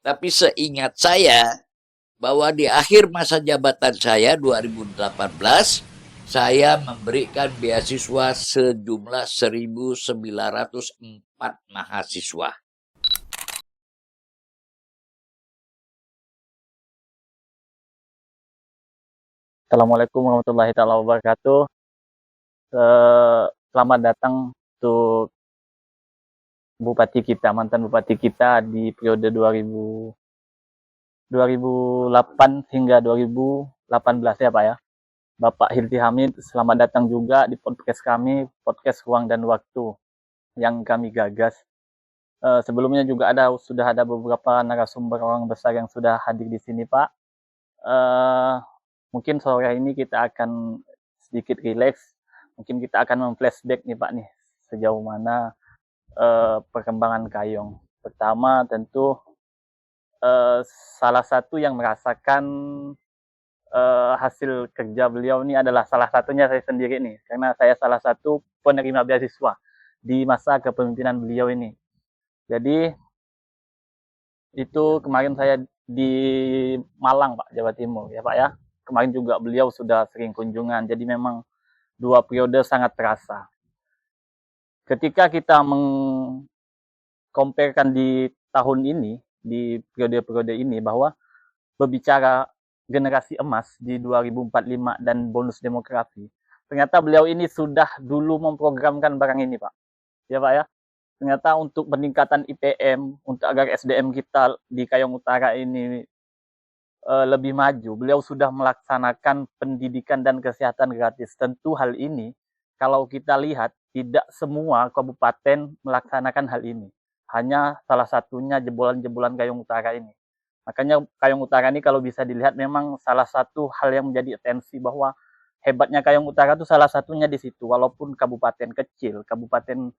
Tapi seingat saya bahwa di akhir masa jabatan saya 2018 saya memberikan beasiswa sejumlah 1.904 mahasiswa. Assalamualaikum warahmatullahi wabarakatuh. Selamat datang untuk Bupati kita, mantan Bupati kita di periode 2008 hingga 2018 ya Pak ya. Bapak Hilti Hamid, selamat datang juga di podcast kami, podcast Ruang dan Waktu yang kami gagas. Sebelumnya juga sudah ada beberapa narasumber orang besar yang sudah hadir di sini Pak. Mungkin sore ini kita akan sedikit rileks. Mungkin kita akan memflashback nih Pak nih, sejauh mana perkembangan Kayong. Pertama tentu salah satu yang merasakan hasil kerja beliau ini adalah salah satunya saya sendiri nih, karena saya salah satu penerima beasiswa di masa kepemimpinan beliau ini. Jadi itu kemarin saya di Malang Pak, Jawa Timur ya Pak ya. Kemarin juga beliau sudah sering kunjungan, jadi memang 2 periode sangat terasa. Ketika kita mengkomparkan di tahun ini, di periode-periode ini, bahwa berbicara generasi emas di 2045 dan bonus demografi, ternyata beliau ini sudah dulu memprogramkan barang ini Pak. Ya Pak ya. Ternyata untuk peningkatan IPM, untuk agar SDM kita di Kayong Utara ini lebih maju, beliau sudah melaksanakan pendidikan dan kesehatan gratis. Tentu hal ini, kalau kita lihat, tidak semua kabupaten melaksanakan hal ini. Hanya salah satunya jebolan-jebolan Kayong Utara ini. Makanya Kayong Utara ini kalau bisa dilihat memang salah satu hal yang menjadi atensi, bahwa hebatnya Kayong Utara itu salah satunya di situ. Walaupun kabupaten kecil, kabupaten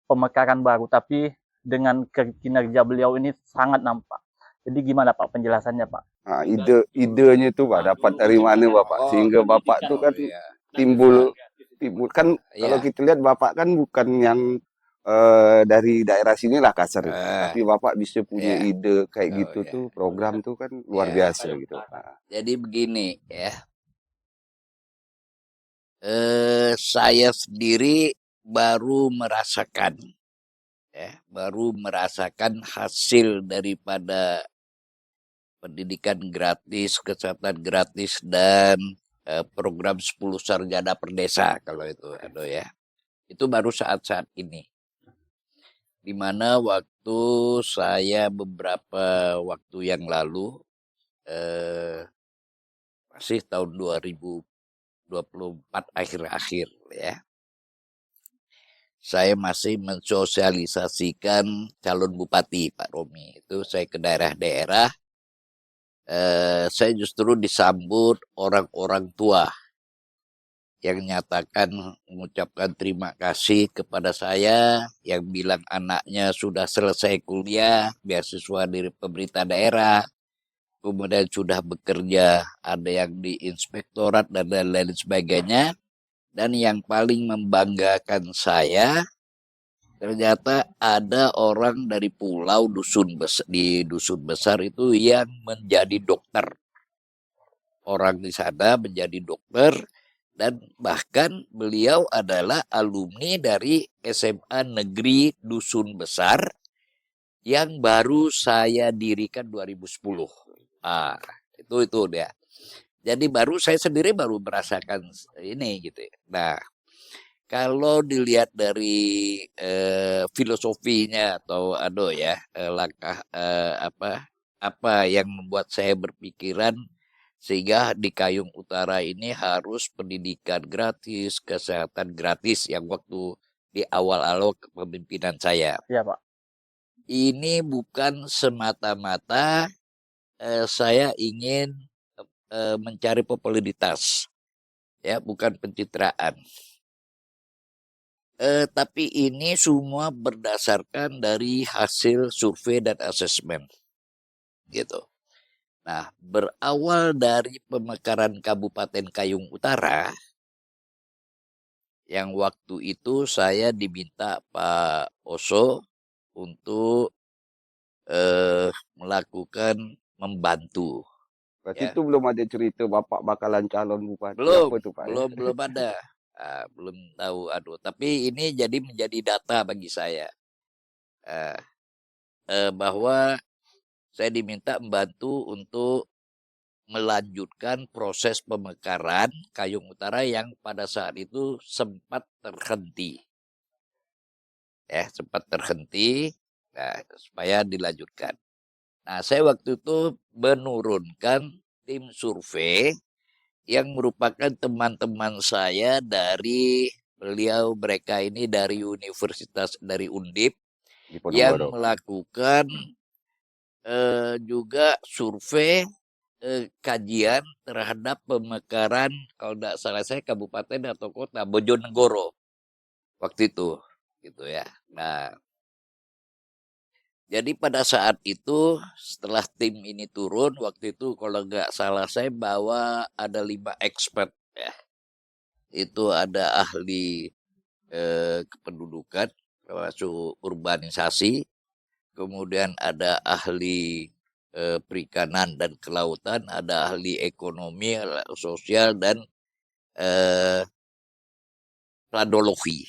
pemekaran baru, tapi dengan kinerja beliau ini sangat nampak. Jadi gimana Pak penjelasannya Pak? Nah, idenya itu Pak dapat dari mana Bapak sehingga Bapak tuh kan timbul kan kalau kita lihat Bapak kan bukan yang dari daerah sinilah kasar, tapi Bapak bisa punya ide kayak gitu tuh, program tuh kan luar biasa gitu. Nah, Jadi begini ya, saya sendiri baru merasakan hasil daripada pendidikan gratis, kesehatan gratis, dan program 10 sarjana per desa kalau itu ya. Itu baru saat-saat ini. Di mana waktu saya beberapa waktu yang lalu, masih tahun 2024 akhir-akhir ya, saya masih mensosialisasikan calon bupati Pak Romi. Itu saya ke daerah-daerah, saya justru disambut orang-orang tua yang nyatakan mengucapkan terima kasih kepada saya, yang bilang anaknya sudah selesai kuliah, beasiswa dari pemerintah daerah, kemudian sudah bekerja, ada yang di inspektorat dan lain-lain sebagainya. Dan yang paling membanggakan saya, ternyata ada orang dari pulau di dusun besar itu yang menjadi dokter. Orang di sana menjadi dokter, dan bahkan beliau adalah alumni dari SMA Negeri Dusun Besar yang baru saya dirikan 2010. Itu dia. Jadi saya sendiri baru merasakan ini gitu ya. Nah, kalau dilihat dari filosofinya atau langkah apa yang membuat saya berpikiran sehingga di Kayong Utara ini harus pendidikan gratis, kesehatan gratis yang waktu di awal-awal kepemimpinan saya. Iya Pak. Ini bukan semata-mata saya ingin mencari popularitas, ya, bukan pencitraan. Tapi ini semua berdasarkan dari hasil survei dan asesmen, gitu. Nah, berawal dari pemekaran Kabupaten Kayong Utara, yang waktu itu saya diminta Pak Oso untuk melakukan membantu. Berarti Ya. itu belum ada cerita Bapak bakalan calon bupati Belum, apa tuh Pak? belum ada. Belum tahu, tapi ini jadi menjadi data bagi saya. Bahwa saya diminta membantu untuk melanjutkan proses pemekaran Kayung Utara yang pada saat itu sempat terhenti. Sempat terhenti, supaya dilanjutkan. Nah, saya waktu itu menurunkan tim survei yang merupakan teman-teman saya dari mereka ini dari universitas, dari Undip, Di yang Ponorogo. melakukan juga survei kajian terhadap pemekaran, kalau tidak salah saya kabupaten atau kota Bojonegoro waktu itu, gitu ya. Nah, jadi pada saat itu setelah tim ini turun waktu itu, kalau nggak salah saya bawa ada 5 expert ya. Itu ada ahli kependudukan, termasuk urbanisasi, kemudian ada ahli perikanan dan kelautan, ada ahli ekonomi, sosial, dan planologi.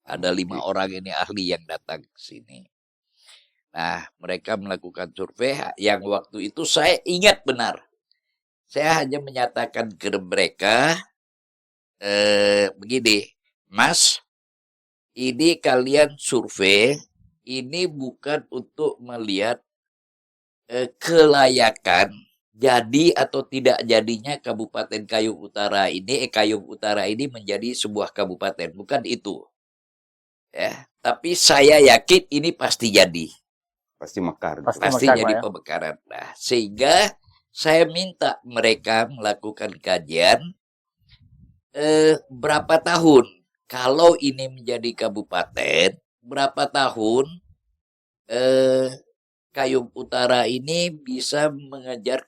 Ada 5 orang ini ahli yang datang ke sini. Nah, mereka melakukan survei yang waktu itu saya ingat benar. Saya hanya menyatakan ke mereka, begini, Mas, ini kalian survei, ini bukan untuk melihat kelayakan jadi atau tidak jadinya Kabupaten Kayung Utara ini menjadi sebuah kabupaten, bukan itu. Ya, tapi saya yakin ini pasti jadi. Pasti mekar. Pasti mekar, jadi Pak, ya. pemekaran. Nah, sehingga saya minta mereka melakukan kajian berapa tahun kalau ini menjadi kabupaten, berapa tahun Kayung Utara ini bisa mengejar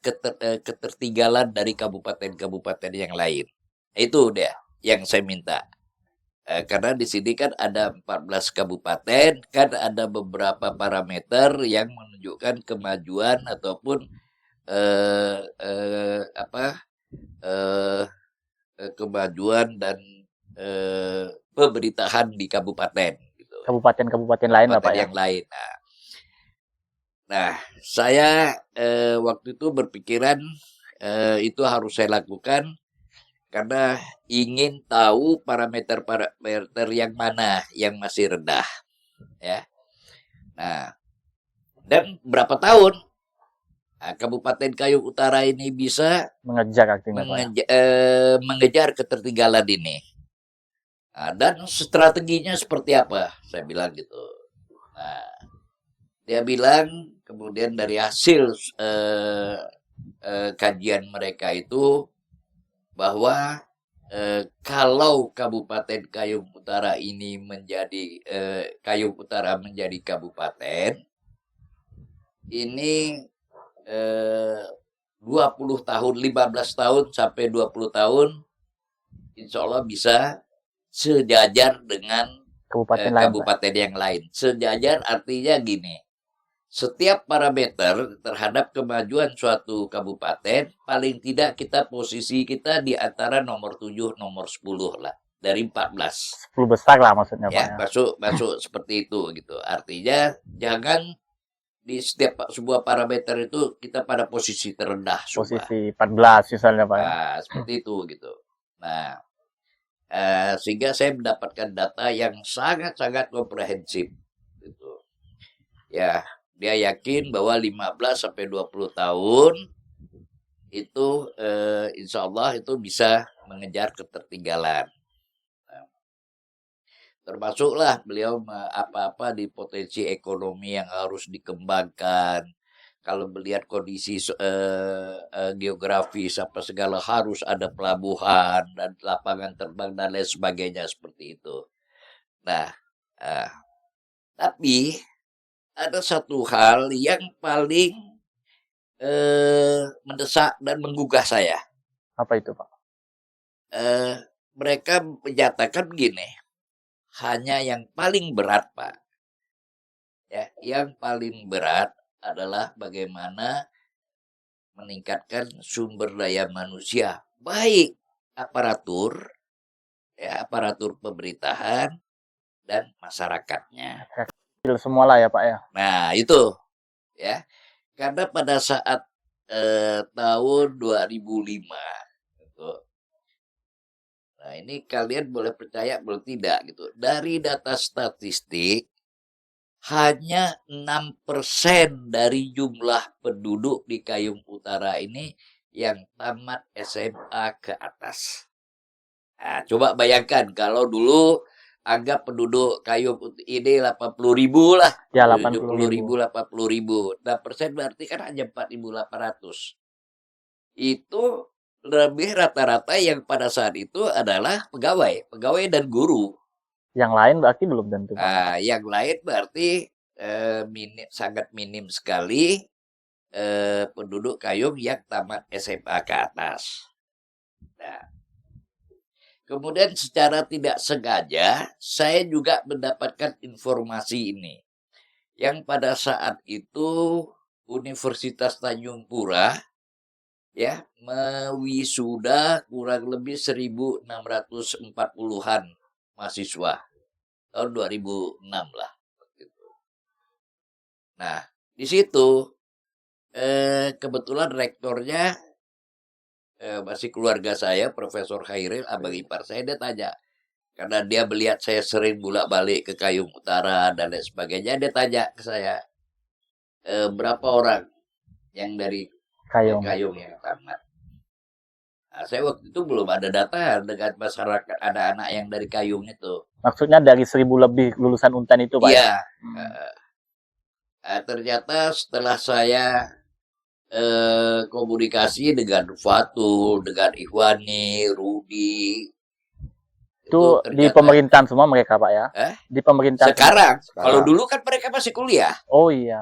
ketertinggalan dari kabupaten-kabupaten yang lain. Itu dia yang saya minta. Karena di sini kan ada 14 kabupaten, kan ada beberapa parameter yang menunjukkan kemajuan ataupun kemajuan dan pemerintahan di kabupaten. Gitu. Kabupaten-kabupaten lain lah Pak ya. Yang lain. Nah, saya waktu itu berpikiran itu harus saya lakukan karena ingin tahu parameter-parameter yang mana yang masih rendah, ya. Nah, dan berapa tahun Kabupaten Kayung Utara ini bisa mengejar mengejar ketertinggalan ini. Nah, dan strateginya seperti apa? Saya bilang gitu. Nah, dia bilang kemudian dari hasil kajian mereka itu bahwa kalau Kabupaten Kayung Utara ini menjadi Kayung Utara menjadi kabupaten, ini 20 tahun, 15 tahun sampai 20 tahun insya Allah bisa sejajar dengan kabupaten yang lain. Sejajar artinya gini, setiap parameter terhadap kemajuan suatu kabupaten, paling tidak posisi kita di antara nomor 7, nomor 10 lah. Dari 14. 10 besar lah maksudnya ya, Pak ya. Masuk seperti itu gitu. Artinya jangan di setiap sebuah parameter itu kita pada posisi terendah. Posisi 14 misalnya Pak ya. Nah, seperti itu gitu. Nah, sehingga saya mendapatkan data yang sangat-sangat komprehensif gitu. Ya, dia yakin bahwa 15 sampai 20 tahun itu insya Allah itu bisa mengejar ketertinggalan. Termasuklah beliau apa-apa di potensi ekonomi yang harus dikembangkan. Kalau melihat kondisi geografis apa segala harus ada pelabuhan dan lapangan terbang dan lain sebagainya seperti itu. Nah, tapi ada satu hal yang paling mendesak dan menggugah saya. Apa itu Pak? Mereka menyatakan begini, hanya yang paling berat Pak. Ya, yang paling berat adalah bagaimana meningkatkan sumber daya manusia, baik aparatur, ya, aparatur pemerintahan dan masyarakatnya. Kecil semua lah ya Pak ya. Nah, itu ya. Karena pada saat tahun 2005 gitu. Nah, ini kalian boleh percaya boleh tidak gitu. Dari data statistik hanya 6% dari jumlah penduduk di Kayung Utara ini yang tamat SMA ke atas. Nah, coba bayangkan kalau dulu anggap penduduk Kayung ini 80.000 lah. Ya 70.000, 80.000. 80.000. 6% berarti kan hanya 4.800. Itu lebih rata-rata yang pada saat itu adalah pegawai dan guru. Yang lain berarti belum tentu Pak. Nah, yang lain berarti sangat minim sekali penduduk Kayung yang tamat SMA ke atas. Nah, kemudian secara tidak sengaja saya juga mendapatkan informasi ini. Yang pada saat itu Universitas Tanjung Pura ya mewisuda kurang lebih 1.640-an mahasiswa tahun 2006 lah. Nah, di situ kebetulan rektornya masih keluarga saya, Profesor Khairil, abang ipar saya. Dia tanya, karena dia melihat saya sering bolak-balik ke Kayung Utara dan lain sebagainya, dia tanya ke saya, berapa orang yang dari Kayung. Kayung yang tamat? Nah, saya waktu itu belum ada data dengan masyarakat, ada anak yang dari Kayung itu. Maksudnya dari 1.000 lebih lulusan Untan itu Pak? Iya. Ya? Ternyata setelah saya komunikasi dengan Fatul, dengan Ikhwani, Rudi, Itu di pemerintahan semua mereka Pak ya? Di pemerintahan. Sekarang. Kalau dulu kan mereka masih kuliah. Oh iya.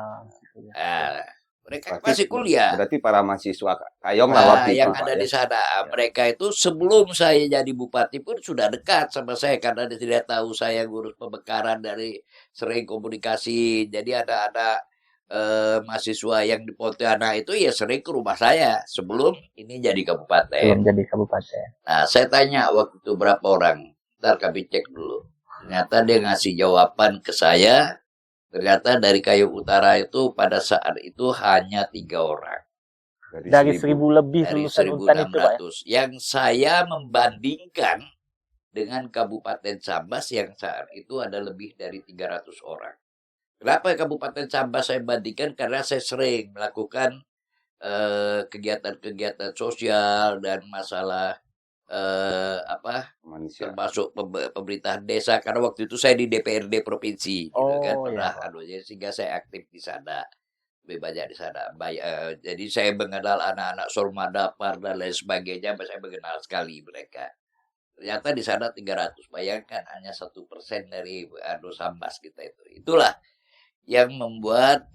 Mereka masih kuliah. Berarti para mahasiswa Kayong lah waktu yang itu, ada Pak, di sana. Mereka itu sebelum saya jadi bupati pun sudah dekat sama saya karena dia tidak tahu saya ngurus pemekaran dari sering komunikasi. Jadi ada mahasiswa yang di Pontianak itu ya sering ke rumah saya sebelum ini jadi kabupaten. Sebelum jadi kabupaten. Nah, saya tanya waktu itu berapa orang. Ntar kami cek dulu. Ternyata dia ngasih jawaban ke saya. Ternyata dari Kayung Utara itu pada saat itu hanya 3 orang. Dari 1.000 lebih dari lulusan Untan itu Pak ya? Yang saya membandingkan dengan Kabupaten Sambas yang saat itu ada lebih dari 300 orang. Kenapa Kabupaten Sambas saya bandingkan? Karena saya sering melakukan kegiatan-kegiatan sosial dan masalah termasuk pemerintahan desa karena waktu itu saya di DPRD provinsi gitu kan pernah sehingga saya aktif di sana lebih banyak di sana. Jadi saya mengenal anak-anak Sormadapar dan lain sebagainya, saya mengenal sekali mereka. Ternyata di sana 300, bayangkan hanya 1% dari Sambas kita itu. Itulah yang membuat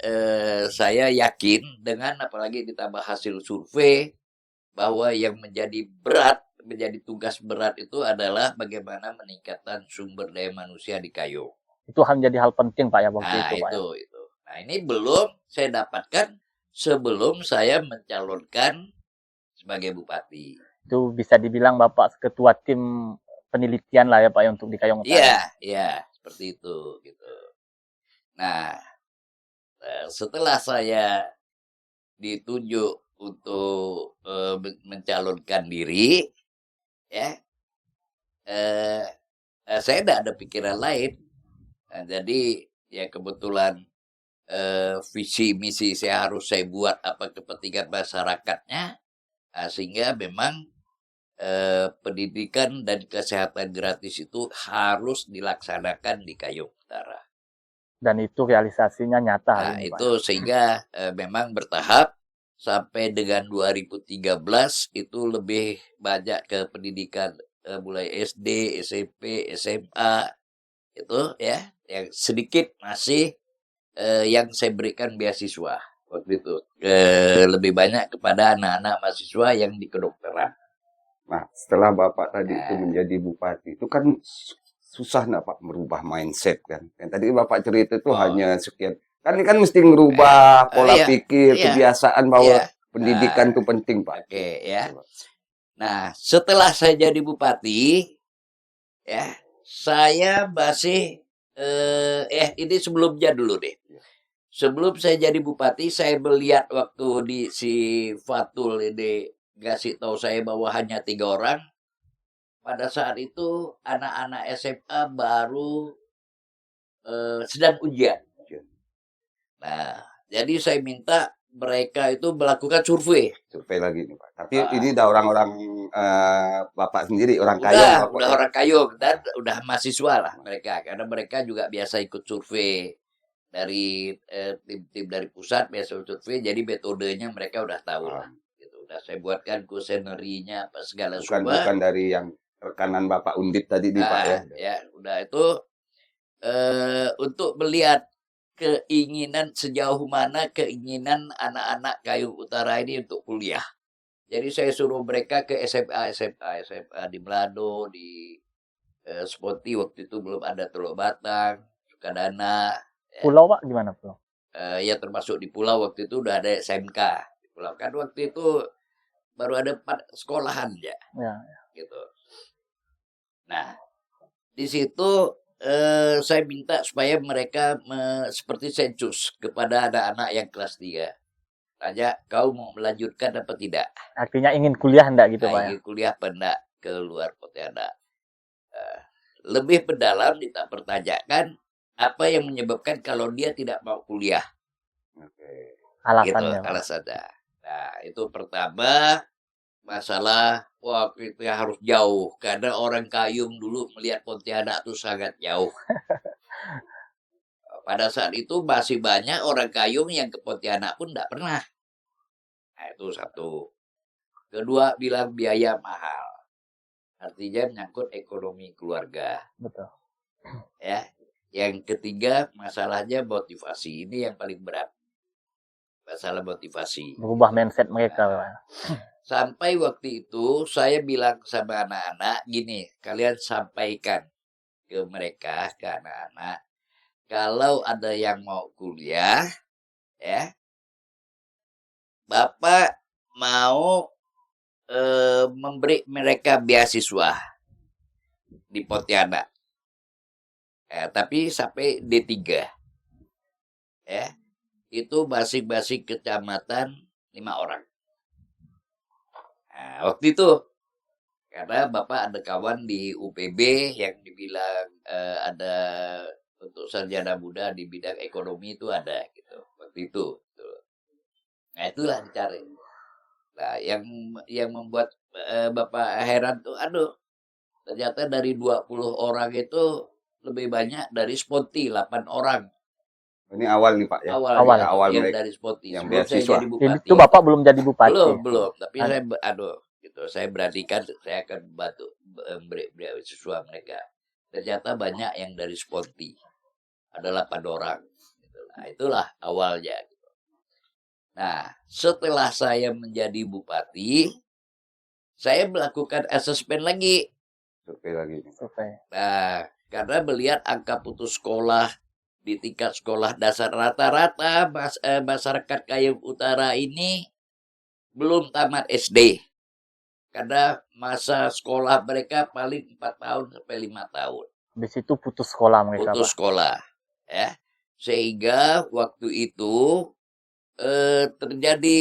saya yakin dengan apalagi ditambah hasil survei bahwa yang menjadi tugas berat itu adalah bagaimana meningkatkan sumber daya manusia di Kayung. Itu menjadi hal penting Pak ya waktu itu Pak. Itu. Nah, ini belum saya dapatkan sebelum saya mencalonkan sebagai bupati. Itu bisa dibilang Bapak ketua tim penelitian lah ya Pak ya untuk di Kayung Utara. Iya, seperti itu gitu. Nah, setelah saya ditunjuk untuk mencalonkan diri, ya, saya tidak ada pikiran lain. Nah, jadi ya kebetulan visi misi saya buat apa kepentingan masyarakatnya, sehingga memang pendidikan dan kesehatan gratis itu harus dilaksanakan di Kayung Utara. Dan itu realisasinya nyata. Nah, itu sehingga memang bertahap sampai dengan 2013 itu lebih banyak ke pendidikan mulai SD, SMP, SMA itu ya, yang sedikit masih yang saya berikan beasiswa waktu itu lebih banyak kepada anak-anak mahasiswa yang di kedokteran. Nah, setelah Bapak tadi itu menjadi bupati, itu kan susah nggak Pak merubah mindset kan? Yang tadi Bapak cerita itu hanya sekian Kan ini kan mesti ngerubah pola iya, pikir, iya, kebiasaan bahwa iya. pendidikan itu penting, Pak. Oke, ya. Nah, setelah saya jadi bupati, ya, saya masih ini sebelumnya dulu deh. Sebelum saya jadi bupati, saya melihat waktu di si Fatul ini ngasih tahu saya bahwa hanya 3 orang. Pada saat itu anak-anak SMA baru sedang ujian. Nah, jadi saya minta mereka itu melakukan survei. Survei lagi nih, Pak. Tapi ini udah orang-orang Bapak sendiri, orang Udah, Kayong, Bapak. udah orang Kayong dan udah mahasiswa lah mereka, karena mereka juga biasa ikut survei dari tim-tim dari pusat biasa survei, jadi metodenya mereka udah tahu lah. Gitu. Udah saya buatkan kuesionernya apa segala Bukan dari yang rekanan Bapak Undip tadi nih, Pak ya. Ya, udah itu untuk melihat keinginan sejauh mana keinginan anak-anak Kayung Utara ini untuk kuliah. Jadi saya suruh mereka ke SMA di Melado, di Spoti waktu itu belum ada, Teluk Batang, Sukadana. Pulau Pak gimana Pulau? Ya termasuk di pulau waktu itu udah ada SMK. Di pulau kan waktu itu baru ada 4 sekolahan ya. Ya. Gitu. Nah, di situ saya minta supaya mereka seperti sensus kepada anak-anak yang kelas 3. Tanya, kau mau melanjutkan apa tidak? Artinya ingin kuliah enggak gitu Pak ya? Ingin kuliah apa enggak ke luar Pontianak. Lebih mendalam kita pertanyakan apa yang menyebabkan kalau dia tidak mau kuliah. Alasannya. Gitu, alasannya. Nah, itu pertama masalah waktu itu harus jauh karena orang Kayung dulu melihat Pontianak itu sangat jauh. Pada saat itu masih banyak orang Kayung yang ke Pontianak pun tidak pernah. Nah, itu satu. Kedua, bilang biaya mahal. Artinya menyangkut ekonomi keluarga. Betul. Ya. Yang ketiga, masalahnya motivasi. Ini yang paling berat. Masalah motivasi. Berubah mindset mereka, Pak. Sampai waktu itu saya bilang sama anak-anak gini, kalian sampaikan ke mereka, ke anak-anak, kalau ada yang mau kuliah, ya, Bapak mau memberi mereka beasiswa di Pontianak. Tapi sampai D3. Ya. Itu masing-masing kecamatan 5 orang. Nah, waktu itu karena Bapak ada kawan di UPB yang dibilang ada untuk sarjana muda di bidang ekonomi itu ada gitu waktu itu. Gitu. Nah, itulah dicari. Nah, yang membuat Bapak heran tuh, aduh, ternyata dari 20 orang itu lebih banyak dari Sponti, 8 orang. Ini awal nih Pak ya. Awal yang mereka, dari Sponti. yang Sebelum saya beasiswa. jadi bupati. Itu Bapak belum jadi bupati. Belum. Tapi saya gitu. Saya beranikan saya akan bantu beri beasiswa mereka. Ternyata banyak yang dari Sponti. Ada 8 orang. Gitu. Nah, itulah awalnya. Nah, setelah saya menjadi bupati, saya melakukan asesmen lagi. Survei lagi. Nah, karena melihat angka putus sekolah di tingkat sekolah dasar rata-rata masyarakat Kayung Utara ini belum tamat SD. Karena masa sekolah mereka paling 4 tahun sampai 5 tahun. Di situ putus sekolah mereka, Putus Pak. sekolah, ya. Sehingga waktu itu terjadi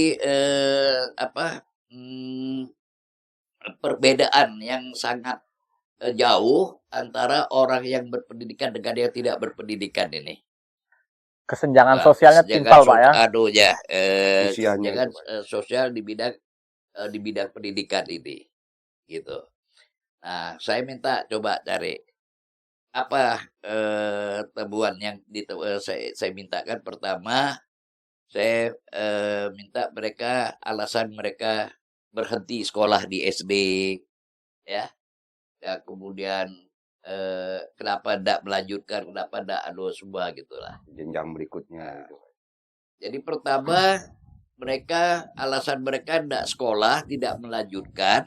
perbedaan yang sangat jauh antara orang yang berpendidikan dengan yang tidak berpendidikan ini. Kesenjangan sosialnya timpal, Pak ya. Aduh ya, Usianya jangan itu, sosial di bidang pendidikan ini, gitu. Nah, saya minta coba cari apa temuan yang saya mintakan. Pertama, saya minta mereka alasan mereka berhenti sekolah di SD, ya. Ya, kemudian kenapa tidak melanjutkan, kenapa tidak semua gitulah. Jenjang berikutnya. Jadi pertama alasan mereka tidak sekolah, tidak melanjutkan,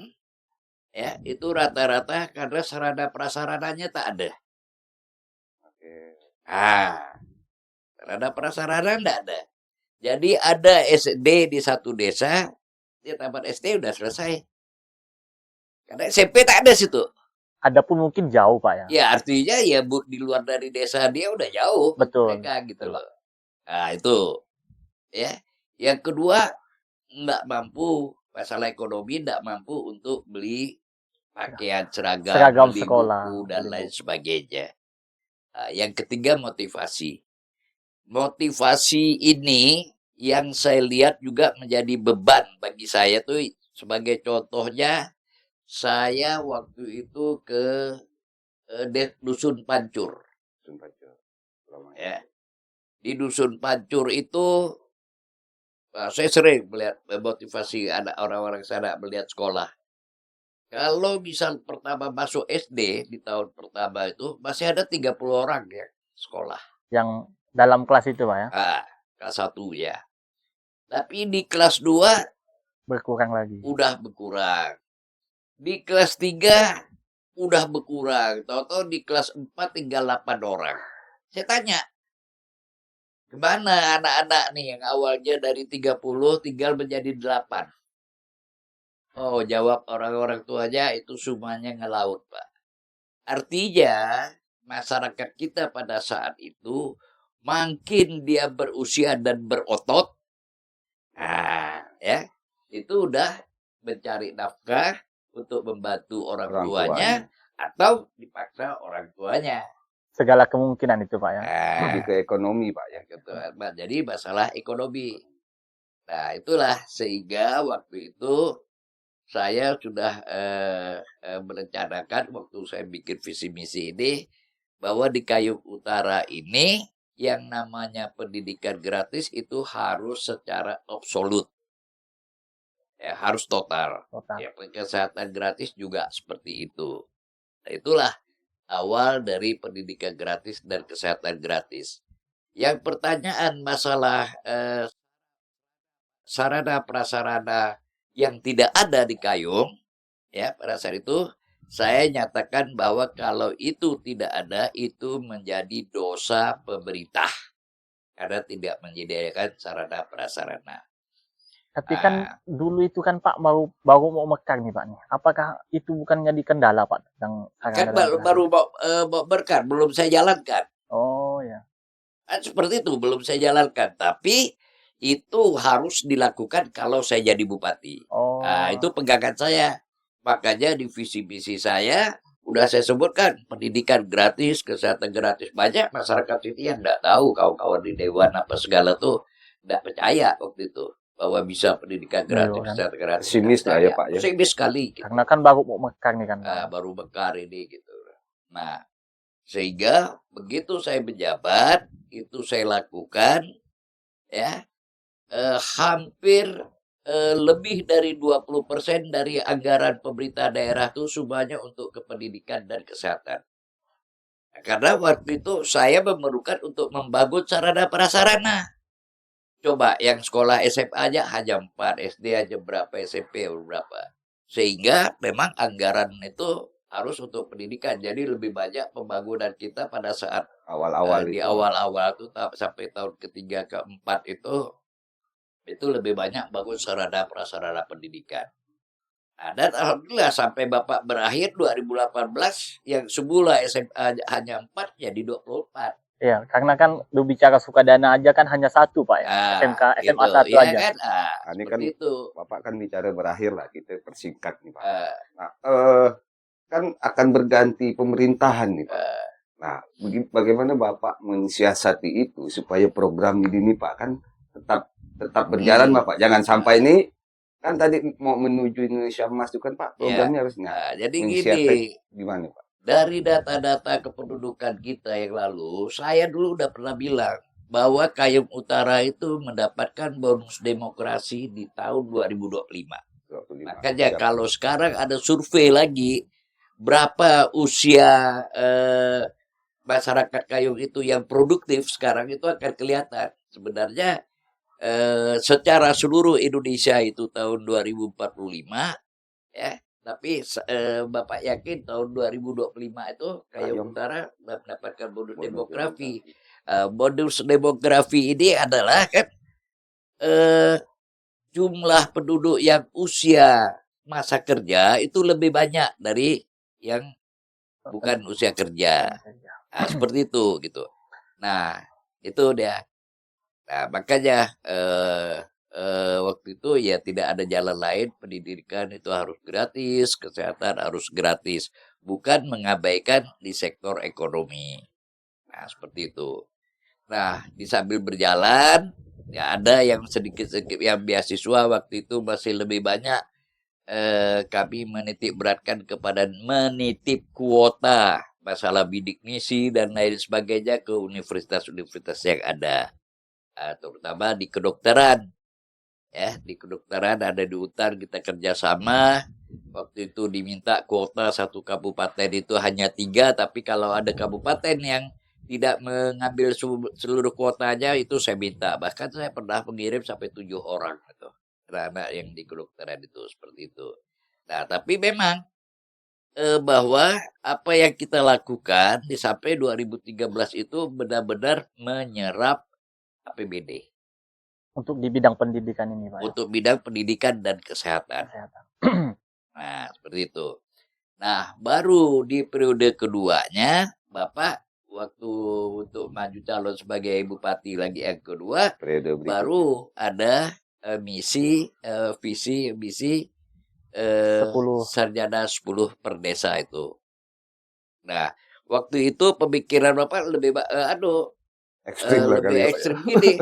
ya itu rata-rata karena sarana prasarananya tak ada. Sarana prasarana enggak ada. Jadi ada SD di satu desa, dia tamat SD udah selesai. Karena SMP tak ada situ. Ada pun mungkin jauh Pak ya. Ya artinya ya di luar dari desa dia udah jauh Betul. mereka gitu loh. Nah itu ya. Yang kedua nggak mampu, masalah ekonomi nggak mampu untuk beli pakaian seragam beli sekolah, buku dan beli lain buku. sebagainya. Nah, yang ketiga motivasi. Motivasi ini yang saya lihat juga menjadi beban bagi saya tuh sebagai contohnya saya waktu itu ke Dusun Pancur. Ya. Di Dusun Pancur itu saya sering melihat motivasi anak orang-orang sana melihat sekolah. Kalau misal pertama masuk SD di tahun pertama itu masih ada 30 orang ya sekolah. Yang dalam kelas itu Pak ya. Kelas 1 ya. Tapi di kelas 2 berkurang lagi. Udah berkurang. Di kelas 3 udah berkurang. Tahu-tahu di kelas 4 tinggal 8 orang. Saya tanya, kemana anak-anak nih yang awalnya dari 30 tinggal menjadi 8? Oh, jawab orang-orang tuanya itu semuanya ngelaut, Pak. Artinya, masyarakat kita pada saat itu makin dia berusia dan berotot, ya, itu udah mencari nafkah untuk membantu orang tuanya atau dipaksa orang tuanya. Segala kemungkinan itu Pak ya. Lebih ke ekonomi Pak ya. Gitu. Jadi masalah ekonomi. Nah itulah sehingga waktu itu saya sudah merencanakan waktu saya bikin visi misi ini bahwa di Kayung Utara ini yang namanya pendidikan gratis itu harus secara absolut. Ya, harus total. Ya, kesehatan gratis juga seperti itu. Nah, itulah awal dari pendidikan gratis dan kesehatan gratis. Yang pertanyaan masalah sarana prasarana yang tidak ada di Kayung, ya pada saat itu saya nyatakan bahwa kalau itu tidak ada itu menjadi dosa pemerintah karena tidak menyediakan sarana prasarana. Tapi kan dulu itu kan Pak baru mau mekar nih Pak nih. Apakah itu bukan jadi kendala Pak tentang kan baru mau berkar, belum saya jalankan. Oh ya. Kan seperti itu belum saya jalankan, tapi itu harus dilakukan kalau saya jadi bupati. Oh. Nah, itu pegangan saya. Makanya di visi misi saya udah saya sebutkan pendidikan gratis, kesehatan gratis. Banyak masyarakat itu yang nggak tahu, kawan-kawan di dewan apa segala tuh nggak percaya waktu itu bahwa bisa pendidikan gratis, kesehatan gratis. Pesimis lah ya Pak ya. Pesimis sekali. Gitu. Karena kan baru mau mekar nih kan. Baru mekar ini gitu. Nah, sehingga begitu saya menjabat itu saya lakukan ya hampir lebih dari 20% dari anggaran pemerintah daerah itu semuanya untuk kependidikan dan kesehatan. Nah, karena waktu itu saya memerlukan untuk membangun sarana prasarana. Coba yang sekolah SMA aja hanya 4, SD aja berapa, SMP berapa. Sehingga memang anggaran itu harus untuk pendidikan. Jadi lebih banyak pembangunan kita pada saat awal-awal di awal-awal itu sampai tahun ketiga keempat itu lebih banyak bagus sarana prasarana pendidikan. Nah, dan alhamdulillah sampai Bapak berakhir 2018 yang semula SMA hanya 4 jadi 24. Iya, karena kan lu bicara Sukadana aja kan hanya 1 Pak ya. SMA gitu. 1 ya, aja. Kan? Ini kan itu. Bapak kan bicara berakhir lah, kita persingkat nih Pak. Nah, kan akan berganti pemerintahan nih Pak. Nah, bagaimana Bapak mensiasati itu supaya program ini nih Pak kan tetap berjalan Bapak. Jangan sampai ini kan tadi mau menuju Indonesia Emas itu kan Pak programnya harusnya. Jadi gini, gimana Pak? Dari data-data kependudukan kita yang lalu, saya dulu udah pernah bilang bahwa Kayung Utara itu mendapatkan bonus demokrasi di tahun 2025. Makanya kalau sekarang ada survei lagi berapa usia masyarakat Kayung itu yang produktif sekarang itu akan kelihatan. Sebenarnya secara seluruh Indonesia itu tahun 2045 ya. Tapi Bapak yakin tahun 2025 itu Kayung Utara mendapatkan bonus demografi. Bonus demografi ini adalah kan jumlah penduduk yang usia masa kerja itu lebih banyak dari yang bukan usia kerja. Nah, seperti itu gitu. Nah, itu dia. Nah, makanya waktu itu ya tidak ada jalan lain, pendidikan itu harus gratis, kesehatan harus gratis, bukan mengabaikan di sektor ekonomi. Nah, seperti itu. Nah, di sambil berjalan, ya ada yang sedikit-sedikit yang beasiswa waktu itu masih lebih banyak. Kami menitik beratkan kepada menitip kuota masalah bidik misi dan lain sebagainya ke universitas-universitas yang ada. Terutama di kedokteran. Ya, di kedokteran ada di UTAR kita kerjasama. Waktu itu diminta kuota satu kabupaten itu hanya 3, tapi kalau ada kabupaten yang tidak mengambil seluruh kuotanya itu saya minta. Bahkan saya pernah mengirim sampai 7 orang gitu. Anak yang di kedokteran itu seperti itu. Nah, tapi memang bahwa apa yang kita lakukan di sampai 2013 itu benar-benar menyerap APBD Untuk di bidang pendidikan ini, Pak. untuk bidang pendidikan dan kesehatan. Kesehatan. Nah, seperti itu. Nah, baru di periode keduanya, Bapak waktu untuk maju calon sebagai bupati lagi yang kedua, Periode berikutnya. baru ada misi, visi, misi 10. sarjana 10 per desa itu. Nah, waktu itu pemikiran Bapak lebih Ekstrim lah lebih kali ya, Pak, ya. ekstrim gini.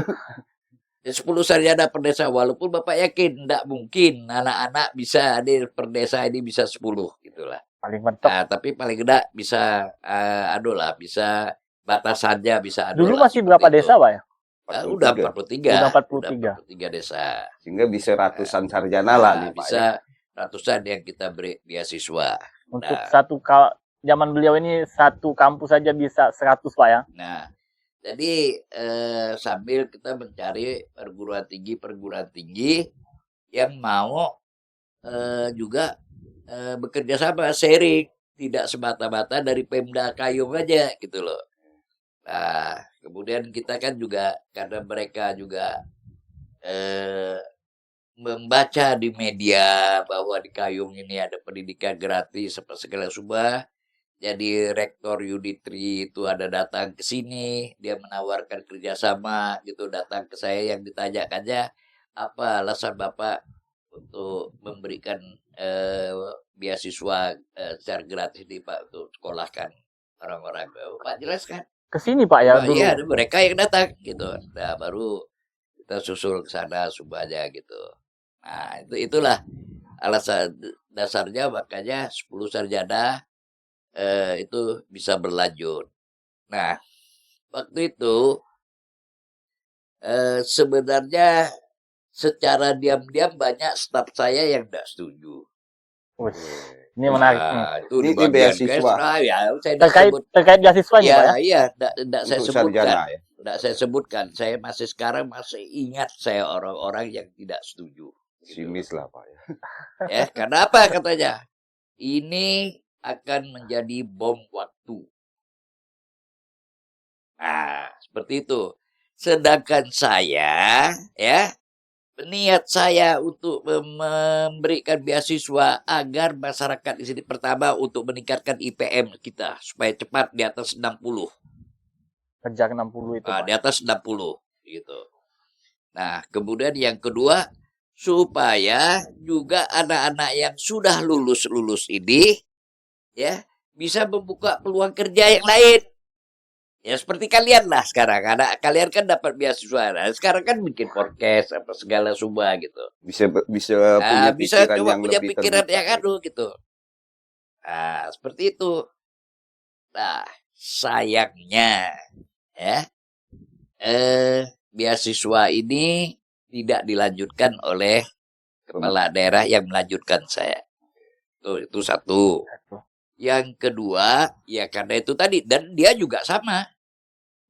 10 sarjana per desa, walaupun Bapak yakin tidak mungkin anak-anak bisa di per desa ini bisa 10 gitulah. Paling mentok. Nah, tapi paling tidak bisa bisa batasannya bisa Dulu lah, masih seperti berapa itu. desa, Pak ya? Udah 43. Udah 43. Udah 43 desa. Sehingga bisa ratusan sarjana lah Nah, nih, Pak, ya. bisa ratusan yang kita beri beasiswa. Untuk Nah, zaman beliau ini satu kampus saja bisa 100, Pak ya. Nah, jadi sambil kita mencari perguruan tinggi yang mau juga bekerja sama, sharing, tidak semata-mata dari Pemda Kayung aja gitu loh. Nah, kemudian kita kan juga karena mereka juga membaca di media bahwa di Kayung ini ada pendidikan gratis apa segala subah. Jadi Rektor Yuditri itu ada datang ke sini, dia menawarkan kerjasama gitu, datang ke saya yang ditanyakannya apa alasan Bapak untuk memberikan beasiswa secara gratis di Pak untuk sekolahkan orang-orang. Pak jelaskan. Ke sini, Pak ya, dulu. Iya, mereka yang datang gitu. Nah, baru kita susul ke sana semuanya gitu. Nah, itulah alasan dasarnya makanya 10 sarjana itu bisa berlanjut. Nah, waktu itu sebenarnya secara diam-diam banyak staf saya yang tidak setuju. Wih, ini menarik nih. Nah, itu Ini di bagian beasiswa. ya, saya Terkait beasiswanya, Pak ya. Iya, tidak saya Untuk sebutkan. sarjana, ya. Tidak saya sebutkan. Saya masih sekarang masih ingat saya orang-orang yang tidak setuju. Gitu. Simis lah, Pak, ya. Ya, karena apa katanya? Ini akan menjadi bom waktu. Nah, seperti itu. Sedangkan saya, ya, niat saya untuk memberikan beasiswa agar masyarakat di sini pertama untuk meningkatkan IPM kita supaya cepat di atas 60. Kejar 60 itu, Pak. Di atas 60 gitu. Nah, kemudian yang kedua supaya juga anak-anak yang sudah lulus ini ya bisa membuka peluang kerja yang lain. Ya seperti kalian lah sekarang. Kalian kan dapat beasiswa. Nah, sekarang kan bikin podcast apa segala semua gitu. Bisa punya Bisa pikiran coba yang punya lebih pikiran terbuka. yang gitu. Nah, seperti itu. Nah, sayangnya ya beasiswa ini tidak dilanjutkan oleh kepala daerah yang melanjutkan saya. Itu satu. Yang kedua, ya karena itu tadi. Dan dia juga sama.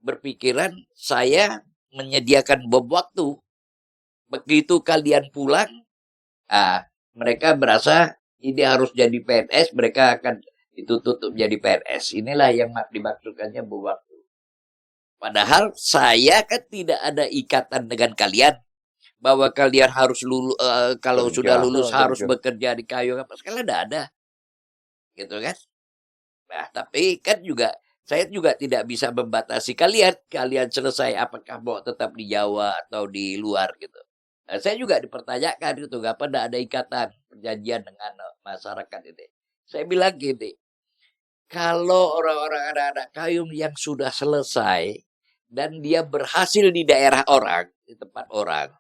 Berpikiran saya menyediakan bom waktu. Begitu kalian pulang, mereka berasa ini harus jadi PNS, mereka akan ditutup jadi PNS. Inilah yang dimaksudkannya bom waktu. Padahal saya kan tidak ada ikatan dengan kalian bahwa kalian harus lulus, kalau Kerja. sudah lulus Betul, harus kerja. bekerja di kayu apa sekali ada, gitu kan? Nah, tapi kan juga saya juga tidak bisa membatasi kalian. Kalian selesai apakah mau tetap di Jawa atau di luar gitu. Nah, saya juga dipertanyakan gitu, nggak pernah ada ikatan perjanjian dengan masyarakat ini. Saya bilang gini, kalau orang-orang anak-anak Kayum yang sudah selesai dan dia berhasil di daerah orang, di tempat orang,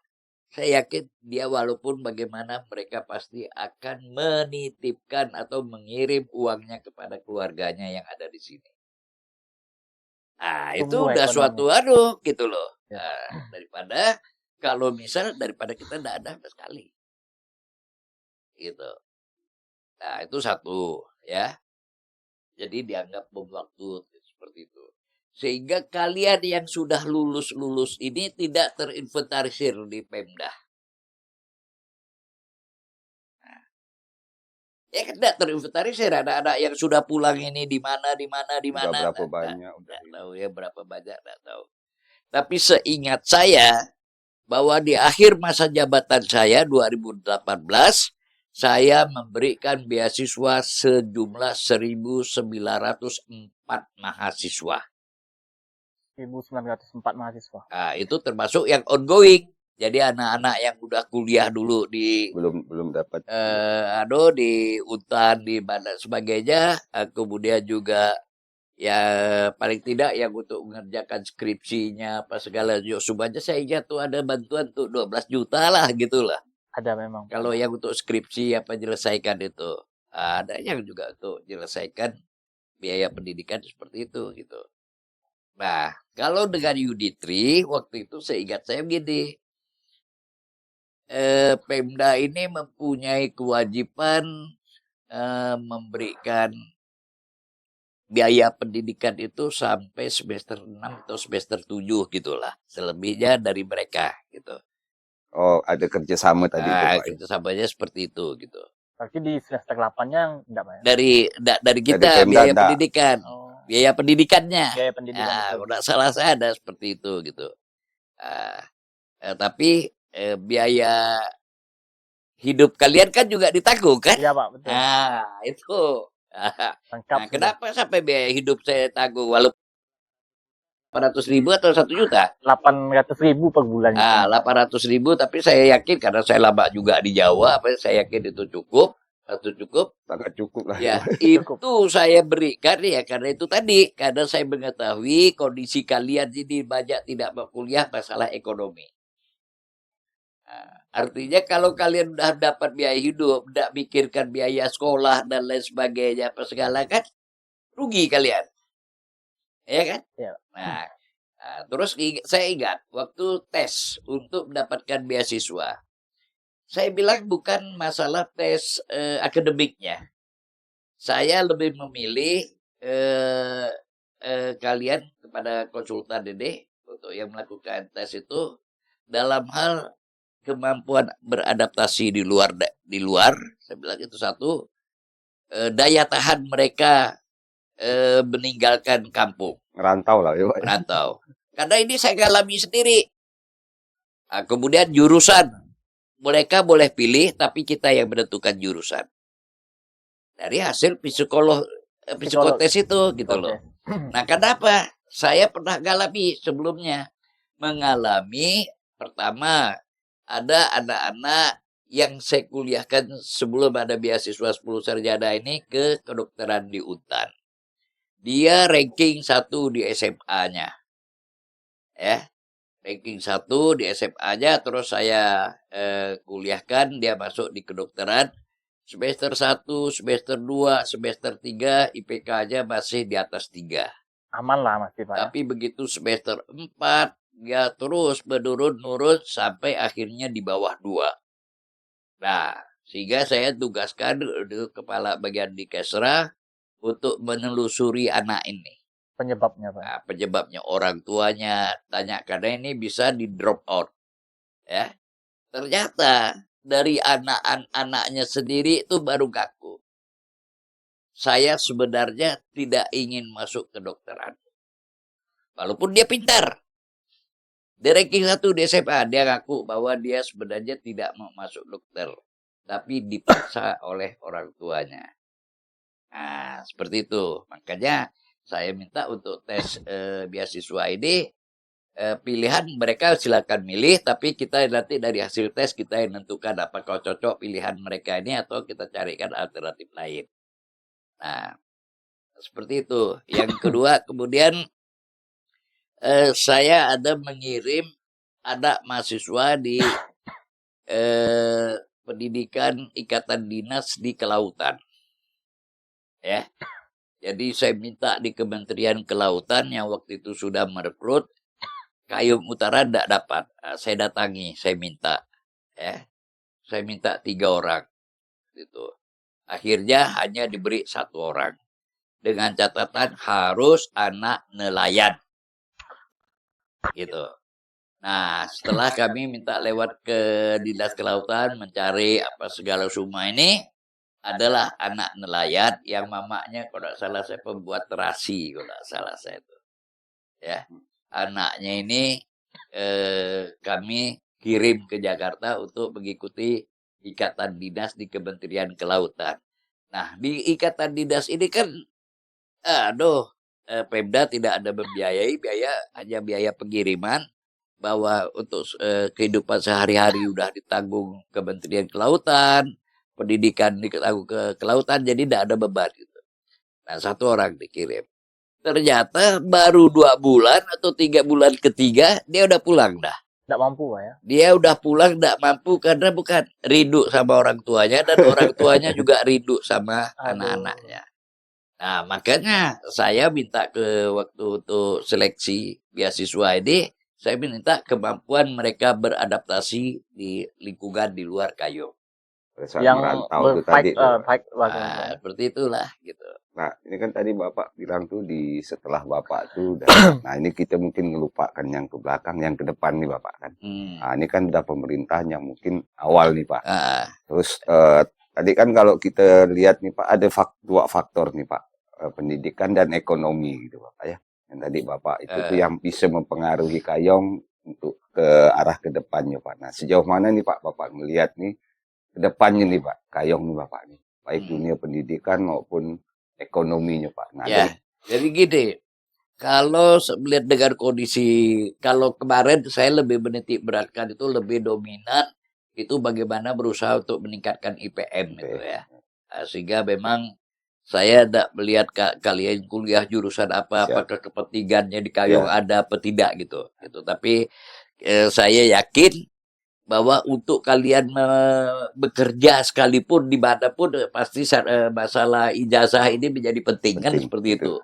saya yakin dia walaupun bagaimana mereka pasti akan menitipkan atau mengirim uangnya kepada keluarganya yang ada di sini. Nah, itu Tumbuh udah ekonomi. suatu gitu loh. Ya. Daripada kalau misal daripada kita tidak ada sama sekali. Gitu. Nah, itu satu ya. Jadi dianggap bom waktu seperti itu. Sehingga kalian yang sudah lulus-lulus ini tidak terinventarisir di Pemda. Ya kan tidak terinventarisir anak-anak yang sudah pulang ini di mana. Udah berapa banyak. Udah. Nggak tahu ya berapa banyak, nggak tahu. Tapi seingat saya bahwa di akhir masa jabatan saya 2018 saya memberikan beasiswa sejumlah 1.904 mahasiswa. 1904 mahasiswa. Nah, itu termasuk yang ongoing. Jadi anak-anak yang udah kuliah dulu di Belum dapat. di Untan di mana sebagainya, kemudian juga ya paling tidak yang untuk mengerjakan skripsinya apa segala semuanya saya ingat tuh ada bantuan tuh 12 juta lah gitulah. Ada memang. Kalau yang untuk skripsi apa menyelesaikan itu. Ada yang juga untuk menyelesaikan biaya pendidikan seperti itu gitu. Nah, kalau dengan Uditri waktu itu saya ingat saya begini. Pemda ini mempunyai kewajiban memberikan biaya pendidikan itu sampai semester 6 atau semester 7 gitulah. Selebihnya dari mereka gitu. Oh, ada kerjasama tadi itu, Pak. Kerjasamanya seperti itu gitu. Tapi di semester 8-nya enggak bayar. Dari kita Dari Pemda biaya enggak. pendidikan. Oh, Biaya pendidikannya. biaya pendidikan itu. Udah salah saya ada seperti itu gitu. Tapi biaya hidup kalian kan juga ditanggung kan? Iya, Pak, betul. Itu. Lengkap Nah, sudah. kenapa sampai biaya hidup saya tanggung walaupun 800.000 atau 1 juta? 800.000 per bulan. 800.000 tapi saya yakin karena saya lama juga di Jawa, saya yakin itu cukup. Atau cukup? Sangat cukup lah. Ya, Cukup. itu saya berikan ya karena itu tadi. Karena saya mengetahui kondisi kalian ini banyak tidak berkuliah masalah ekonomi. Artinya kalau kalian udah dapat biaya hidup, tidak pikirkan biaya sekolah dan lain sebagainya, apa segala kan, rugi kalian. Ya kan? Iya. Nah, terus saya ingat waktu tes untuk mendapatkan beasiswa. Saya bilang bukan masalah tes akademiknya. Saya lebih memilih kalian kepada konsultan ini untuk yang melakukan tes itu dalam hal kemampuan beradaptasi di luar. Saya bilang itu satu, daya tahan mereka meninggalkan kampung. Ngerantau lah ya, Pak. Merantau. Karena ini saya alami sendiri. Kemudian jurusan. Mereka boleh pilih, tapi kita yang menentukan jurusan. Dari hasil psikotes itu, gitu loh. Nah, kenapa? Saya pernah mengalami sebelumnya. Mengalami, pertama, ada anak-anak yang saya kuliahkan sebelum ada beasiswa 10 sarjana ini ke kedokteran di Untan. Dia ranking 1 di SMA-nya. Ya. Ranking 1 di SMA-nya, terus saya kuliahkan, dia masuk di kedokteran. Semester 1, semester 2, semester 3, IPK-nya masih di atas 3. Aman lah masih, Pak. Tapi begitu semester 4, dia terus menurun sampai akhirnya di bawah 2. Nah, sehingga saya tugaskan kepala bagian di Kesra untuk menelusuri anak ini. Penyebabnya, Pak. Nah, penyebabnya orang tuanya tanya karena ini bisa di drop out. Ya. Ternyata dari anak-anaknya sendiri itu baru ngaku. Saya sebenarnya tidak ingin masuk ke kedokteran. Walaupun dia pintar. Di ranking 1 di SMA, dia ngaku bahwa dia sebenarnya tidak mau masuk dokter. Tapi dipaksa oleh orang tuanya. Nah, seperti itu. Makanya saya minta untuk tes beasiswa ini, pilihan mereka silakan milih, tapi kita nanti dari hasil tes kita yang menentukan apakah cocok pilihan mereka ini atau kita carikan alternatif lain. Nah, seperti itu. Yang kedua, kemudian saya ada mengirim anak mahasiswa di pendidikan ikatan dinas di kelautan. Ya. Jadi saya minta di Kementerian Kelautan yang waktu itu sudah merekrut, Kayung Utara tidak dapat. Saya datangi, saya minta. Ya. Saya minta 3 orang. Gitu. Akhirnya hanya diberi 1 orang. Dengan catatan harus anak nelayan. Gitu. Nah, setelah kami minta lewat ke Dinas Kelautan mencari apa segala semua ini, adalah anak nelayan yang mamanya kalau tidak salah saya pembuat terasi, kalau tidak salah saya itu. Ya. Anaknya ini kami kirim ke Jakarta untuk mengikuti ikatan dinas di Kementerian Kelautan. Nah, di ikatan dinas ini kan Pemda tidak ada membiayai, hanya biaya pengiriman, bahwa untuk kehidupan sehari-hari udah ditanggung Kementerian Kelautan, pendidikan ditanggung ke kelautan, jadi tidak ada beban gitu. Nah, 1 orang dikirim. Ternyata baru 2 bulan atau 3 bulan ketiga dia udah pulang dah. Tidak mampu Pak ya. Dia udah pulang tidak mampu karena bukan rindu sama orang tuanya dan orang tuanya juga rindu sama anak-anaknya. Nah, makanya saya minta ke waktu untuk seleksi beasiswa ini, saya minta kemampuan mereka beradaptasi di lingkungan di luar Kayong. Yang merantau itu tadi. Seperti itulah gitu. Nah, ini kan tadi Bapak bilang tuh setelah Bapak tuh nah ini kita mungkin melupakan yang ke belakang, yang ke depan nih Bapak kan. Nah, ini kan udah pemerintahan yang mungkin awal nih Pak. Terus tadi kan kalau kita lihat nih Pak, ada 2 faktor nih Pak. Pendidikan dan ekonomi gitu Bapak ya. Yang tadi Bapak itu tuh yang bisa mempengaruhi Kayong untuk ke arah ke depannya Pak. Nah, sejauh mana nih Pak Bapak melihat nih ke depannya nih Pak Kayong nih Bapak nih, baik dunia pendidikan maupun ekonominya Pak. Nah, ya, jadi gini, kalau melihat dengan kondisi, kalau kemarin saya lebih menitik beratkan itu lebih dominan itu bagaimana berusaha untuk meningkatkan IPM gitu ya. Sehingga memang saya tidak melihat kalian kuliah jurusan apa, apakah kepentingannya di Kayong ada apa tidak gitu. Tapi saya yakin bahwa untuk kalian bekerja sekalipun dimanapun pasti masalah ijazah ini menjadi penting kan seperti itu.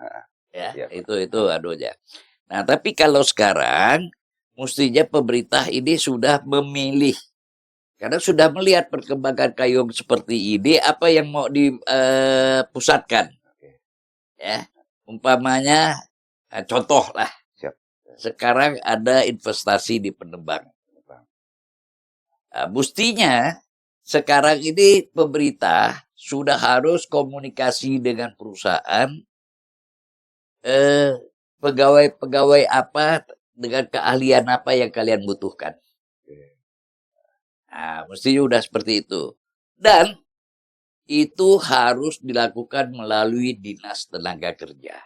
Ya, itu aduhnya. Nah, tapi kalau sekarang mestinya pemerintah ini sudah memilih. Karena sudah melihat perkembangan Kayong seperti ini, apa yang mau dipusatkan. Ya, umpamanya, contoh lah. Sekarang ada investasi di penembang. Mestinya, sekarang ini pemerintah sudah harus komunikasi dengan perusahaan, pegawai-pegawai apa, dengan keahlian apa yang kalian butuhkan. Nah, mestinya udah seperti itu. Dan itu harus dilakukan melalui Dinas Tenaga Kerja.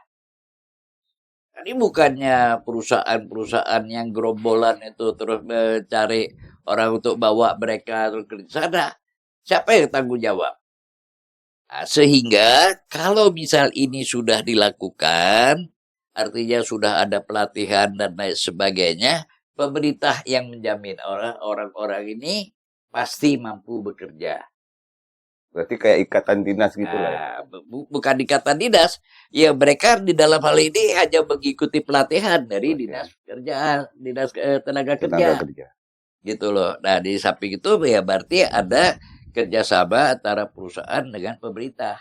Ini bukannya perusahaan-perusahaan yang gerombolan itu terus mencari orang untuk bawa mereka terus ke sana. Siapa yang tanggung jawab? Nah, sehingga kalau misal ini sudah dilakukan, artinya sudah ada pelatihan dan lain sebagainya, pemerintah yang menjamin orang-orang ini pasti mampu bekerja. Berarti kayak ikatan dinas gitu lah ya? Bukan ikatan dinas. Ya mereka di dalam hal ini hanya mengikuti pelatihan dari dinas tenaga kerja. Gitu loh. Nah, di samping itu ya berarti ada kerjasama antara perusahaan dengan pemerintah.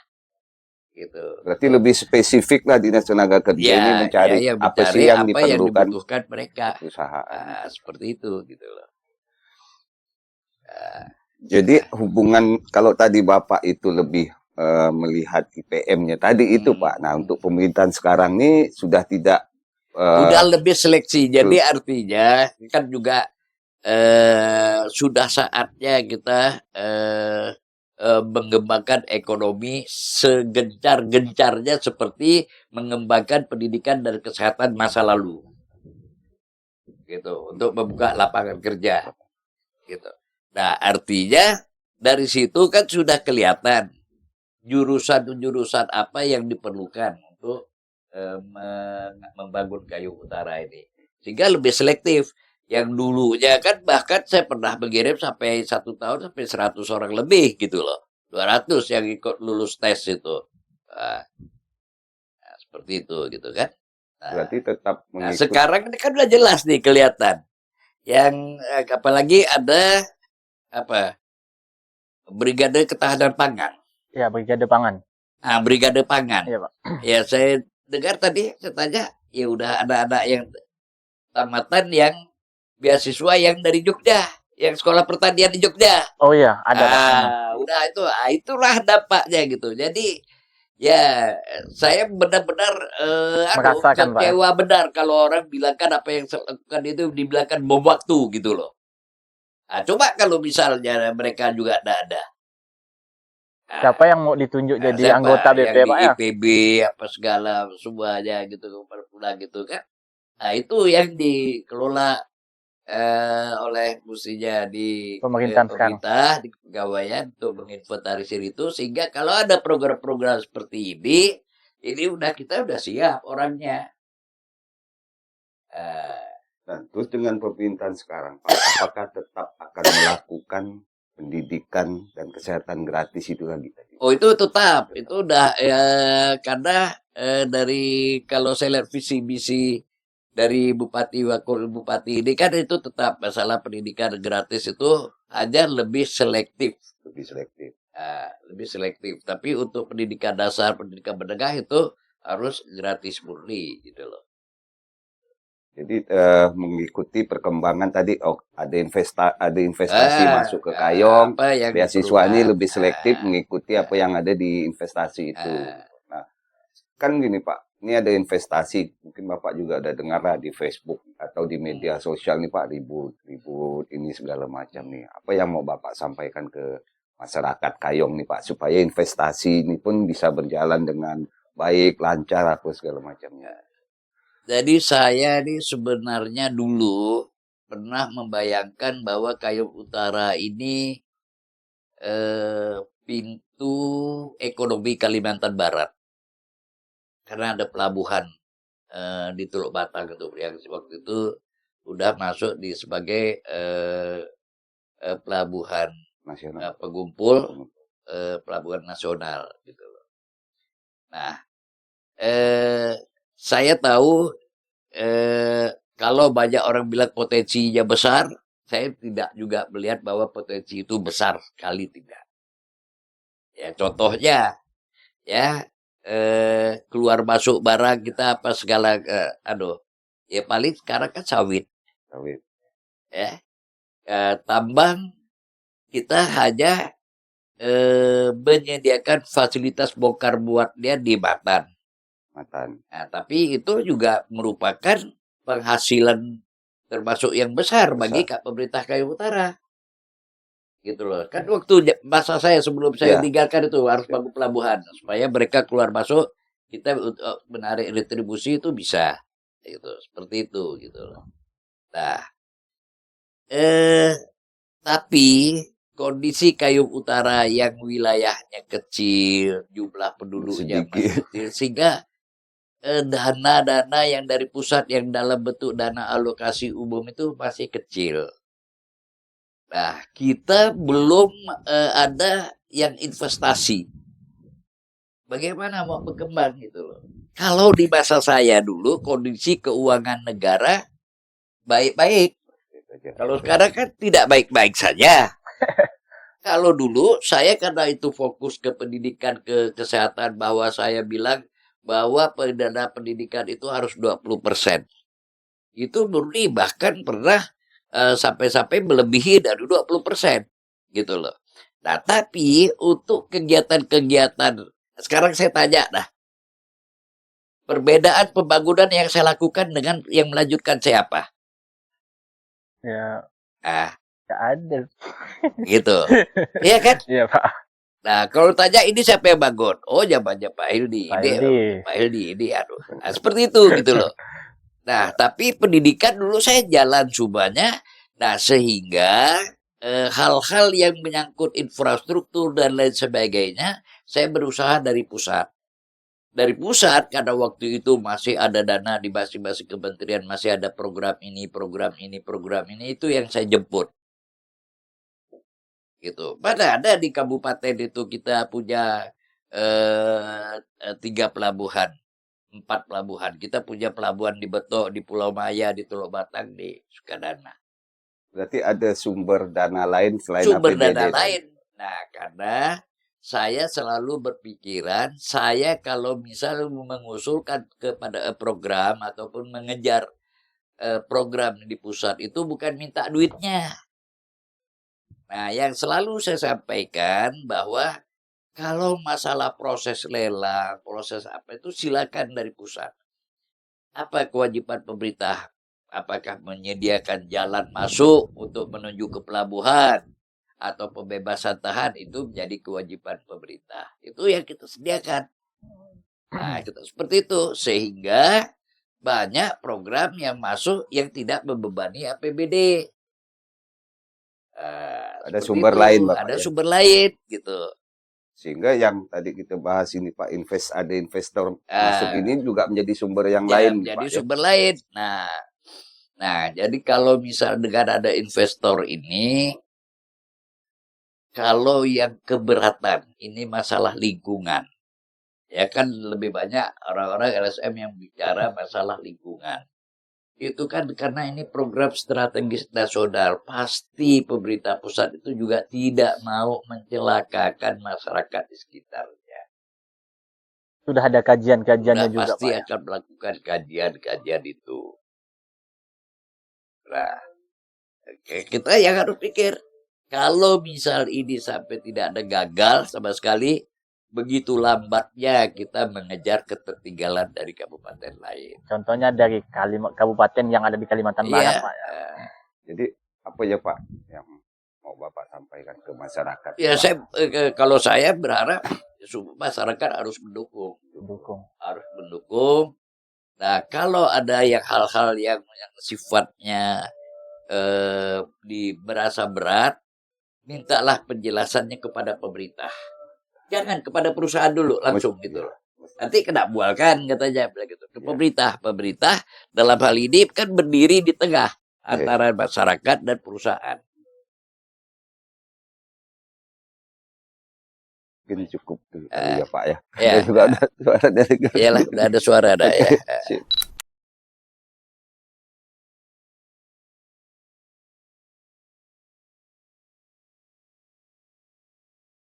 Gitu. Berarti lebih spesifik lah Dinas Tenaga Kerja ini mencari apa sih yang dibutuhkan mereka. Usaha. Seperti itu gitu loh. Jadi hubungan kalau tadi Bapak itu lebih melihat IPM-nya tadi itu Pak. Nah, untuk pemerintahan sekarang ini sudah tidak Udah lebih seleksi. Jadi artinya kan juga sudah saatnya kita mengembangkan ekonomi segencar-gencarnya seperti mengembangkan pendidikan dan kesehatan masa lalu. Gitu, untuk membuka lapangan kerja. Gitu. Nah, artinya dari situ kan sudah kelihatan jurusan-jurusan apa yang diperlukan untuk membangun Kayu Utara ini. Sehingga lebih selektif. Yang dulunya kan bahkan saya pernah mengirim sampai 1 tahun sampai 100 orang lebih gitu loh. 200 yang ikut lulus tes itu. Nah, seperti itu gitu kan. Nah, Berarti tetap nah, mengikuti. sekarang ini kan udah jelas nih kelihatan. Yang apalagi ada apa? Brigade Ketahanan Pangan. Ya, Brigade Pangan. Nah, Brigade Pangan. Iya, Pak. Ya, saya dengar tadi, saya tanya, ya udah anak-anak yang tamatan yang beasiswa yang dari Jogja, yang sekolah pertanian di Jogja. Oh iya, ada Pak. Udah itulah dampaknya gitu. Jadi ya saya benar-benar Merasakan, Pak, ya. kecewa benar kalau orang bilangkan apa yang saya lakukan itu dibilangkan bom waktu gitu loh. Nah, coba kalau misalnya mereka juga ada. Nah, Siapa yang mau ditunjuk jadi siapa anggota BP, yang Pak di ya? IPB apa segala semuanya gitu pulang gitu kan. Nah, itu yang dikelola oleh mestinya di Pemerintahan sekarang. pemerintah, di kepegawaian untuk menginventarisir itu sehingga kalau ada program-program seperti ini kita udah siap orangnya. Nah, terus dengan pemerintahan sekarang, Pak, apakah tetap akan melakukan pendidikan dan kesehatan gratis itu lagi tadi? Oh, itu tetap, itu udah karena dari kalau saya lihat visi misi dari Bupati Wakil Bupati ini kan itu tetap masalah pendidikan gratis itu hanya lebih selektif. Lebih selektif. Lebih selektif. Tapi untuk pendidikan dasar, pendidikan menengah itu harus gratis murni gitu loh. Jadi mengikuti perkembangan tadi, ada investasi masuk ke Kayong, beasiswa ini lebih selektif mengikuti apa yang ada di investasi itu. Nah, kan gini Pak, ini ada investasi, mungkin Bapak juga ada dengar lah di Facebook atau di media sosial nih Pak, ribut ini segala macam nih. Apa yang mau Bapak sampaikan ke masyarakat Kayong nih Pak, supaya investasi ini pun bisa berjalan dengan baik, lancar, apa segala macamnya. Jadi saya ini sebenarnya dulu pernah membayangkan bahwa Kayong Utara ini pintu ekonomi Kalimantan Barat. Karena ada pelabuhan di Teluk Batang itu yang waktu itu udah masuk di sebagai pelabuhan Nasional. pengumpul pelabuhan nasional gitu loh. Nah, saya tahu kalau banyak orang bilang potensinya besar, saya tidak juga melihat bahwa potensi itu besar sekali tidak. Ya contohnya, ya keluar masuk barang kita apa segala, ya paling sekarang kan sawit, ya tambang kita hanya menyediakan fasilitas bongkar muatnya di Batan. Nah, tapi itu juga merupakan penghasilan termasuk yang besar bagi pemerintah Kayong Utara. Gitu loh. Kan waktu masa saya sebelum saya tinggalkan itu harus bangun pelabuhan supaya mereka keluar masuk, kita menarik retribusi itu bisa. Gitu, seperti itu gitu loh. Nah, tapi kondisi Kayong Utara yang wilayahnya kecil, jumlah penduduknya masih kecil, sehingga dana-dana yang dari pusat yang dalam bentuk dana alokasi umum itu masih kecil. Nah, kita belum ada yang investasi. Bagaimana mau berkembang gitu loh. Kalau di masa saya dulu kondisi keuangan negara baik-baik. Kalau sekarang kan tidak baik-baik saja. Kalau dulu saya karena itu fokus ke pendidikan, ke kesehatan, bahwa saya bilang bahwa dana pendidikan itu harus 20%. Itu murni bahkan pernah sampai-sampai melebihi dari 20% gitu loh. Nah, tapi untuk kegiatan-kegiatan, sekarang saya tanya dah, Perbedaan pembangunan yang saya lakukan dengan yang melanjutkan siapa? Ya, Ah, nggak ada. gitu. Iya kan? Iya Pak. Nah, kalau tanya ini siapa yang bangun? Oh, zamannya Pak Hildi. Pak Ini Hildi. Pak Hildi ini aduh. Nah, seperti itu gitu loh. Nah, tapi pendidikan dulu saya jalan subanya. Nah, sehingga hal-hal yang menyangkut infrastruktur dan lain sebagainya, saya berusaha dari pusat. Dari pusat, karena waktu itu masih ada dana di masing-masing kementerian, masih ada program ini, program ini, program ini, itu yang saya jemput. Gitu. Mana ada di kabupaten itu kita punya 3 pelabuhan, 4 pelabuhan. Kita punya pelabuhan di Betok, di Pulau Maya, di Teluk Batang, di Sukadana. Berarti ada sumber dana lain selain Sumber APBD dana tadi. lain. Nah, karena saya selalu berpikiran, saya kalau misal mengusulkan kepada program ataupun mengejar program di pusat itu bukan minta duitnya. Nah, yang selalu saya sampaikan bahwa kalau masalah proses lelang, proses apa itu silakan dari pusat. Apa kewajiban pemerintah? Apakah menyediakan jalan masuk untuk menuju ke pelabuhan atau pembebasan tahan itu menjadi kewajiban pemerintah. Itu yang kita sediakan. Nah, kita seperti itu sehingga banyak program yang masuk yang tidak membebani APBD. Ada sumber lain, Bapak, ada ya? sumber lain gitu. Sehingga yang tadi kita bahas ini Pak, ada investor Ah. masuk ini juga menjadi sumber yang Ya, lain, menjadi Pak, ya? sumber lain. Nah, jadi kalau misal dengan ada investor ini, kalau yang keberatan ini masalah lingkungan, ya kan lebih banyak orang-orang LSM yang bicara masalah lingkungan. Itu kan karena ini program strategis nasional, pasti pemerintah pusat itu juga tidak mau mencelakakan masyarakat di sekitarnya. Sudah ada kajian-kajiannya Sudah juga pasti Pak. Ya? akan melakukan kajian-kajian itu. Nah, kita yang harus pikir, kalau misal ini sampai tidak ada gagal sama sekali, begitu lambatnya kita mengejar ketertinggalan dari kabupaten lain. Contohnya dari kabupaten yang ada di Kalimantan Barat Iya. Pak. Ya? Jadi apa ya Pak yang mau Bapak sampaikan ke masyarakat? Ya, kalau saya berharap masyarakat harus mendukung. Harus mendukung. Nah, kalau ada yang hal-hal yang sifatnya berasa berat, mintalah penjelasannya kepada pemerintah. Jangan kepada perusahaan dulu langsung gitu loh. Nanti kena bualkan katanya begitu. Ke pemerintah dalam hal ini kan berdiri di tengah antara masyarakat dan perusahaan. Mungkin cukup dulu ya Pak ya. Ya. Juga ada suara dari Iyalah, udah ada suara ada ya.